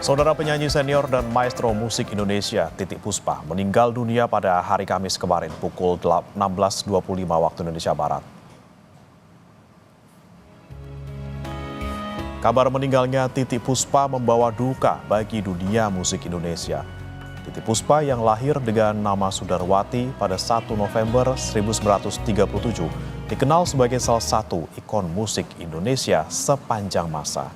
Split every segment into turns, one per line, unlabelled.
Saudara penyanyi senior dan maestro musik Indonesia Titiek Puspa meninggal dunia pada hari Kamis kemarin pukul 16.25 waktu Indonesia Barat. Kabar meninggalnya Titiek Puspa membawa duka bagi dunia musik Indonesia. Titiek Puspa yang lahir dengan nama Sudarwati pada 1 November 1937 dikenal sebagai salah satu ikon musik Indonesia sepanjang masa.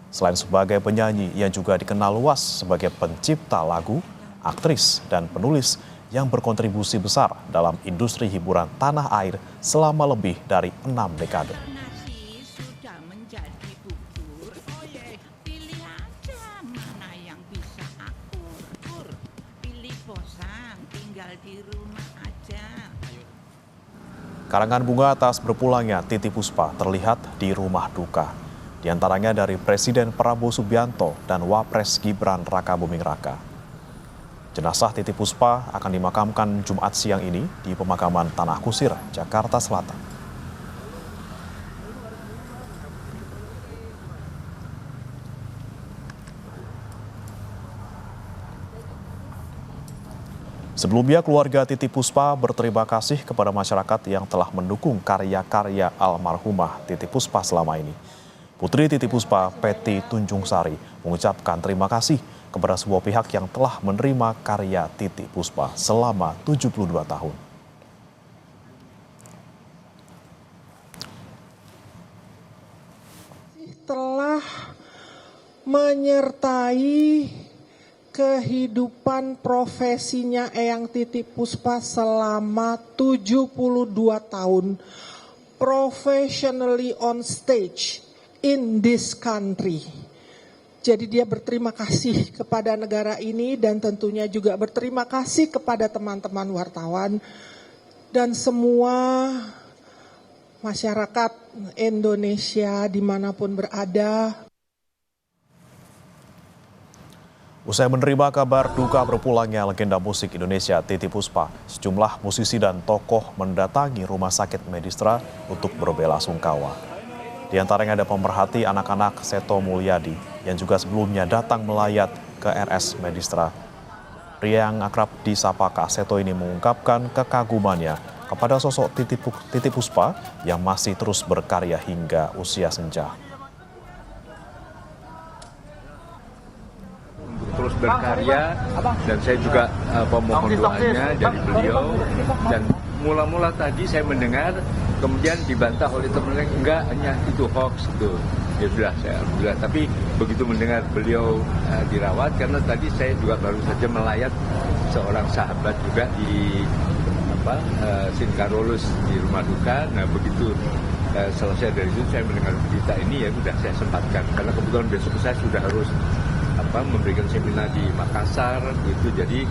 Selain sebagai penyanyi, ia juga dikenal luas sebagai pencipta lagu, aktris, dan penulis yang berkontribusi besar dalam industri hiburan tanah air selama lebih dari 6 dekade. Karangan bunga atas berpulangnya Titiek Puspa terlihat di rumah duka. Di antaranya dari Presiden Prabowo Subianto dan Wapres Gibran Rakabuming Raka. Jenazah Titiek Puspa akan dimakamkan Jumat siang ini di pemakaman Tanah Kusir, Jakarta Selatan. Sebelumnya, keluarga Titiek Puspa berterima kasih kepada masyarakat yang telah mendukung karya-karya almarhumah Titiek Puspa selama ini. Putri Titiek Puspa, Peti Tunjung Sari, mengucapkan terima kasih kepada sebuah pihak yang telah menerima karya Titiek Puspa selama 72 tahun.
Telah menyertai kehidupan profesinya Eyang Titiek Puspa selama 72 tahun professionally on stage in this country. Jadi dia berterima kasih kepada negara ini dan tentunya juga berterima kasih kepada teman-teman wartawan dan semua masyarakat Indonesia dimanapun berada.
Usai menerima kabar duka berpulangnya legenda musik Indonesia Titiek Puspa, sejumlah musisi dan tokoh mendatangi Rumah Sakit Medistra untuk berbelasungkawa. Di antaranya ada pemerhati anak-anak Seto Mulyadi yang juga sebelumnya datang melayat ke RS Medistra. Pria yang akrab disapa Kak Seto ini mengungkapkan kekagumannya kepada sosok Titiek Puspa yang masih terus berkarya hingga usia senja.
Terus berkarya dan saya juga pemohon doanya dari beliau, dan mula-mula tadi saya mendengar kemudian dibantah oleh teman-teman, enggak, hanya itu hoax gitu. Ya sudah, saya alhamdulillah. Tapi begitu mendengar beliau dirawat, karena tadi saya juga baru saja melayat seorang sahabat juga di Sinkarolus di rumah duka. Nah begitu selesai dari itu saya mendengar berita ini, ya sudah saya sempatkan karena kebetulan besok saya sudah harus memberikan seminar di Makassar gitu, jadi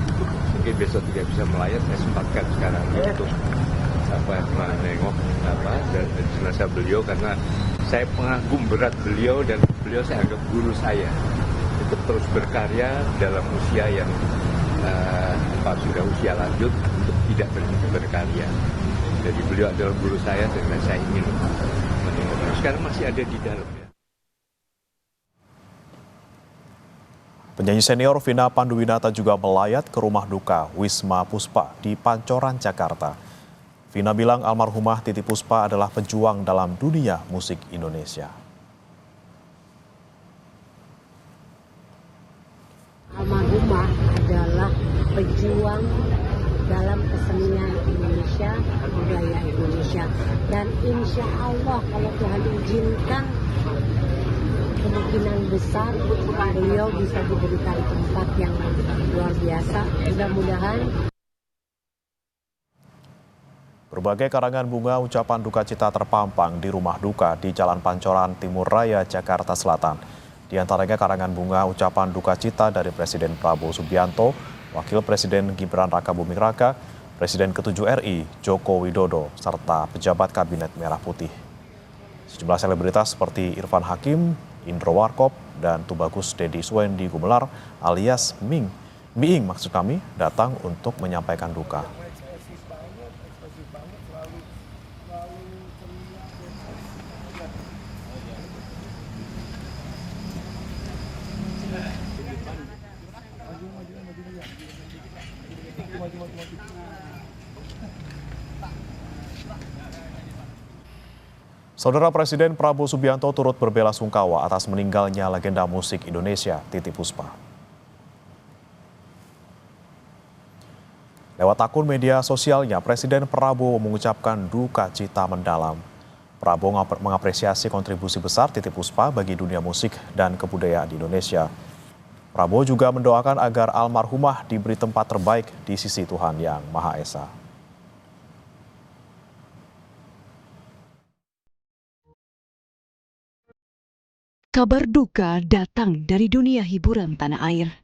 mungkin besok tidak bisa melayat, saya sempatkan sekarang untuk menengok dan jenazah beliau, karena saya pengagum berat beliau dan beliau saya anggap guru saya untuk terus berkarya dalam usia yang sudah usia lanjut untuk tidak berhenti berkarya. Jadi beliau adalah guru saya dan saya ingin menengok. Sekarang masih ada di dalam.
Penyanyi senior Vina Panduwinata juga melayat ke rumah duka Wisma Puspa di Pancoran, Jakarta. Vina bilang almarhumah Titiek Puspa adalah pejuang dalam dunia musik Indonesia.
Almarhumah adalah pejuang dalam kesenian Indonesia, budaya Indonesia. Dan insya Allah kalau Tuhan izinkan, kemungkinan besar beliau bisa diberikan tempat yang luar biasa. Mudah-mudahan.
Berbagai karangan bunga ucapan duka cita terpampang di rumah duka di Jalan Pancoran Timur Raya, Jakarta Selatan. Di antaranya karangan bunga ucapan duka cita dari Presiden Prabowo Subianto, Wakil Presiden Gibran Rakabuming Raka, Presiden ke-7 RI Joko Widodo, serta pejabat Kabinet Merah Putih. Sejumlah selebritas seperti Irfan Hakim, Indro Warkop, dan Tubagus Dedi Suendi Gumelar alias Miing maksud kami datang untuk menyampaikan duka. Saudara Presiden Prabowo Subianto turut berbelasungkawa atas meninggalnya legenda musik Indonesia, Titiek Puspa. Lewat akun media sosialnya, Presiden Prabowo mengucapkan duka cita mendalam. Prabowo mengapresiasi kontribusi besar Titiek Puspa bagi dunia musik dan kebudayaan di Indonesia. Prabowo juga mendoakan agar almarhumah diberi tempat terbaik di sisi Tuhan Yang Maha Esa.
Kabar duka datang dari dunia hiburan tanah air.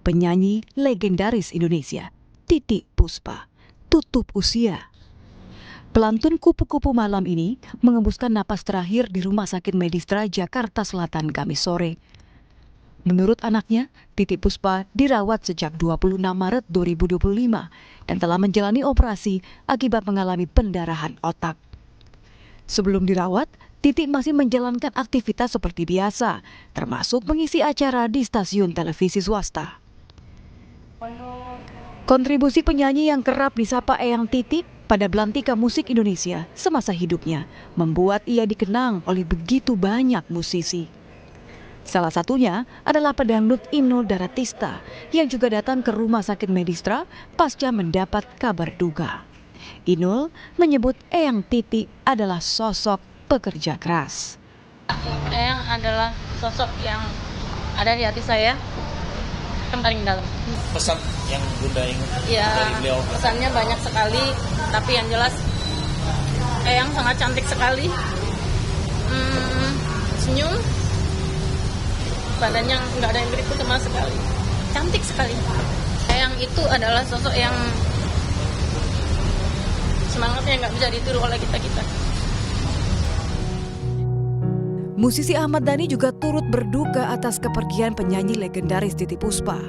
Penyanyi legendaris Indonesia, Titiek Puspa, tutup usia. Pelantun kupu-kupu malam ini mengembuskan napas terakhir di Rumah Sakit Medistra Jakarta Selatan Kamis sore. Menurut anaknya, Titiek Puspa dirawat sejak 26 Maret 2025 dan telah menjalani operasi akibat mengalami pendarahan otak. Sebelum dirawat, Titiek masih menjalankan aktivitas seperti biasa, termasuk mengisi acara di stasiun televisi swasta. Kontribusi penyanyi yang kerap disapa Eyang Titiek pada belantika musik Indonesia semasa hidupnya membuat ia dikenang oleh begitu banyak musisi. Salah satunya adalah pedangdut Inul Daratista yang juga datang ke Rumah Sakit Medistra pasca mendapat kabar duka. Inul menyebut Eyang Titiek adalah sosok pekerja keras.
Eyang adalah sosok yang ada di hati saya yang paling dalam.
Pesan yang Bunda ingat dari beliau?
Pesannya banyak sekali, tapi yang jelas Eyang sangat cantik sekali. Senyum, badannya nggak ada yang berikut sama sekali. Cantik sekali. Eyang itu adalah sosok yang semangatnya nggak bisa ditiru oleh kita-kita.
Musisi Ahmad Dhani juga turut berduka atas kepergian penyanyi legendaris Titiek Puspa.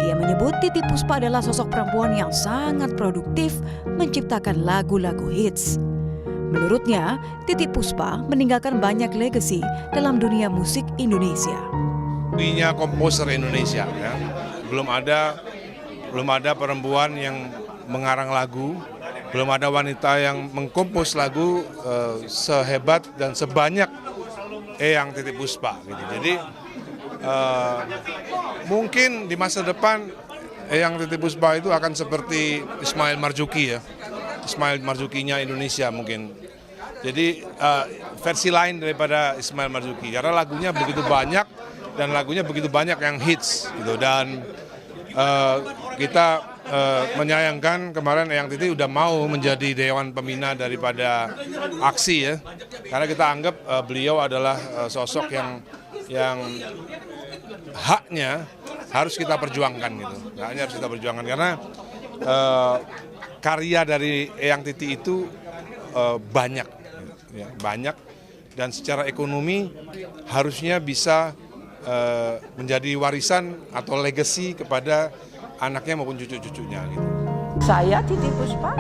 Ia menyebut Titiek Puspa adalah sosok perempuan yang sangat produktif menciptakan lagu-lagu hits. Menurutnya, Titiek Puspa meninggalkan banyak legasi dalam dunia musik Indonesia.
Punya komposer Indonesia, ya. Belum ada perempuan yang mengarang lagu, belum ada wanita yang mengkompos lagu sehebat dan sebanyak Eyang Titiek Puspa. Gitu. Jadi mungkin di masa depan Eyang Titiek Puspa itu akan seperti Ismail Marzuki ya, Ismail Marzukinya Indonesia mungkin. Jadi versi lain daripada Ismail Marzuki, karena lagunya begitu banyak dan lagunya begitu banyak yang hits gitu. Dan kita menyayangkan kemarin Eyang Titiek udah mau menjadi Dewan Pembina daripada aksi ya, karena kita anggap beliau adalah sosok yang haknya harus kita perjuangkan gitu, haknya harus kita perjuangkan karena karya dari Eyang Titiek itu banyak, ya, banyak dan secara ekonomi harusnya bisa menjadi warisan atau legacy kepada anaknya maupun cucu-cucunya gitu.
Saya Titiek Puspa.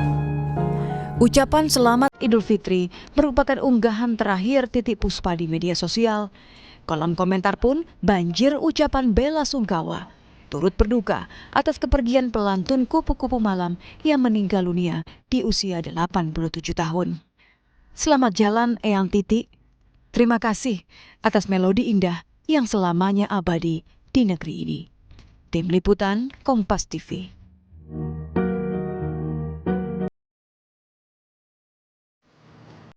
Ucapan selamat Idul Fitri merupakan unggahan terakhir Titiek Puspa di media sosial. Kolom komentar pun banjir ucapan bela sungkawa. Turut berduka atas kepergian pelantun kupu-kupu malam yang meninggal dunia di usia 87 tahun. Selamat jalan Eyang Titiek. Terima kasih atas melodi indah yang selamanya abadi di negeri ini. Tim Liputan Kompas TV.